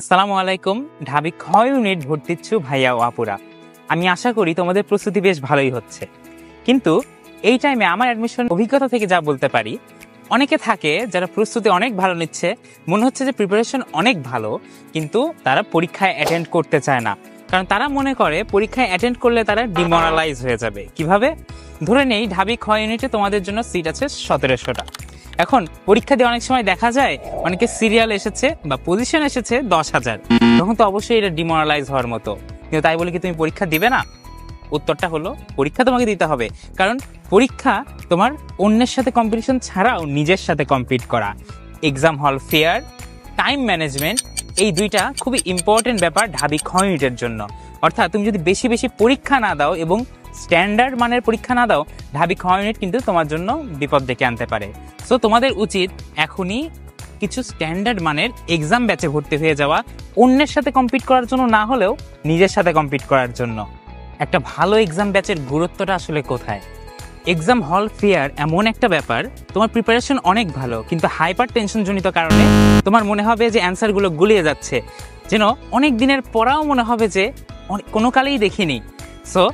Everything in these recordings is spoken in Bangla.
আসসালামু আলাইকুম। ঢাবি খ ইউনিট ভর্তিচ্ছু ভাইয়া ও আপুরা, আমি আশা করি তোমাদের প্রস্তুতি বেশ ভালোই হচ্ছে। কিন্তু এই টাইমে আমার অ্যাডমিশন অভিজ্ঞতা থেকে যা বলতে পারি, অনেকে থাকে যারা প্রস্তুতি অনেক ভালো নিচ্ছে, মনে হচ্ছে যে প্রিপারেশন অনেক ভালো, কিন্তু তারা পরীক্ষায় অ্যাটেন্ড করতে চায় না। কারণ তারা মনে করে পরীক্ষায় অ্যাটেন্ড করলে তারা ডিমোরালাইজ হয়ে যাবে। কিভাবে? ধরে নেই ঢাবি খ ইউনিটে তোমাদের জন্য সিট আছে 1700টা। এখন পরীক্ষা দিয়ে অনেক সময় দেখা যায় অনেকে সিরিয়াল এসেছে বা পজিশন এসেছে 10,000, তখন তো অবশ্যই এটা ডিমোরালাইজ হওয়ার মতো। কিন্তু তাই বলে কি তুমি পরীক্ষা দিবে না? উত্তরটা হলো পরীক্ষা তোমাকে দিতে হবে, কারণ পরীক্ষা তোমার অন্যের সাথে কম্পিটিশন ছাড়াও নিজের সাথে কম্পিট করা। এক্সাম হল ফেয়ার, টাইম ম্যানেজমেন্ট, এই দুইটা খুবই ইম্পর্টেন্ট ব্যাপার ঢাবি খ ইউনিটের জন্য। অর্থাৎ তুমি যদি বেশি বেশি পরীক্ষা না দাও এবং স্ট্যান্ডার্ড মানের পরীক্ষা না দাও, ঢাবি খ ইউনিট কিন্তু তোমার জন্য বিপদ ডেকে আনতে পারে। সো তোমাদের উচিত এখনই কিছু স্ট্যান্ডার্ড মানের এক্সাম ব্যাচে ভর্তি হয়ে যাওয়া, অন্যের সাথে কম্পিট করার জন্য না হলেও নিজের সাথে কম্পিট করার জন্য। একটা ভালো এক্সাম ব্যাচের গুরুত্বটা আসলে কোথায়? এক্সাম হল ফেয়ার এমন একটা ব্যাপার, তোমার প্রিপারেশন অনেক ভালো, কিন্তু হাইপার টেনশনজনিত কারণে তোমার মনে হবে যে অ্যান্সারগুলো গুলিয়ে যাচ্ছে, যেন অনেক দিনের পড়াও মনে হবে যে কোনো কালেই দেখিনি। সো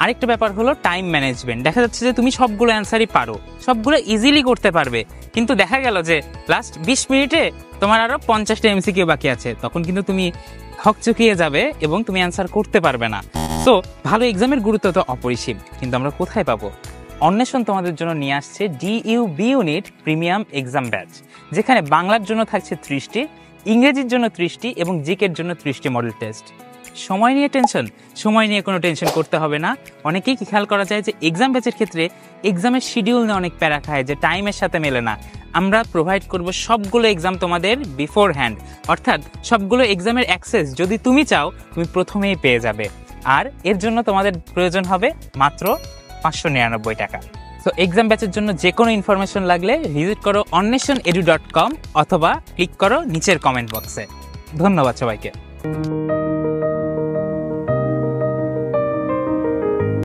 আরেকটা ব্যাপার হলো টাইম ম্যানেজমেন্ট। দেখা যাচ্ছে যে তুমি সবগুলো অ্যান্সারই পারো, সবগুলো ইজিলি করতে পারবে, কিন্তু দেখা গেল যে লাস্ট 20 মিনিটে তোমার আরও 50টা এমসিকিউ বাকি আছে, তখন কিন্তু তুমি হকচকিয়ে যাবে এবং তুমি অ্যান্সার করতে পারবে না। সো ভালো এক্সামের গুরুত্ব তো অপরিসীম, কিন্তু আমরা কোথায় পাবো? অন্বেষণ তোমাদের জন্য নিয়ে আসছে DUB unit premium exam batch, যেখানে বাংলার জন্য থাকছে 30টি, ইংরেজির জন্য 30টি এবং জিকের জন্য 30টি মডেল টেস্ট। সময় নিয়ে কোনো টেনশন করতে হবে না। অনেকেই কি খেয়াল করা যায় যে এক্সাম ব্যাচের ক্ষেত্রে এক্সামের শিডিউল নিয়ে অনেক প্যারা খায়, যে টাইমের সাথে মেলে না। আমরা প্রোভাইড করব সবগুলো এক্সাম তোমাদের বিফোর হ্যান্ড, অর্থাৎ সবগুলো এক্সামের অ্যাক্সেস যদি তুমি চাও তুমি প্রথমেই পেয়ে যাবে। আর এর জন্য তোমাদের প্রয়োজন হবে মাত্র 599 টাকা। সো এক্সাম ব্যাচের জন্য যে কোনো ইনফরমেশন লাগলে ভিজিট করো onnesonedu.com অথবা ক্লিক করো নিচের কমেন্ট বক্সে। ধন্যবাদ সবাইকে।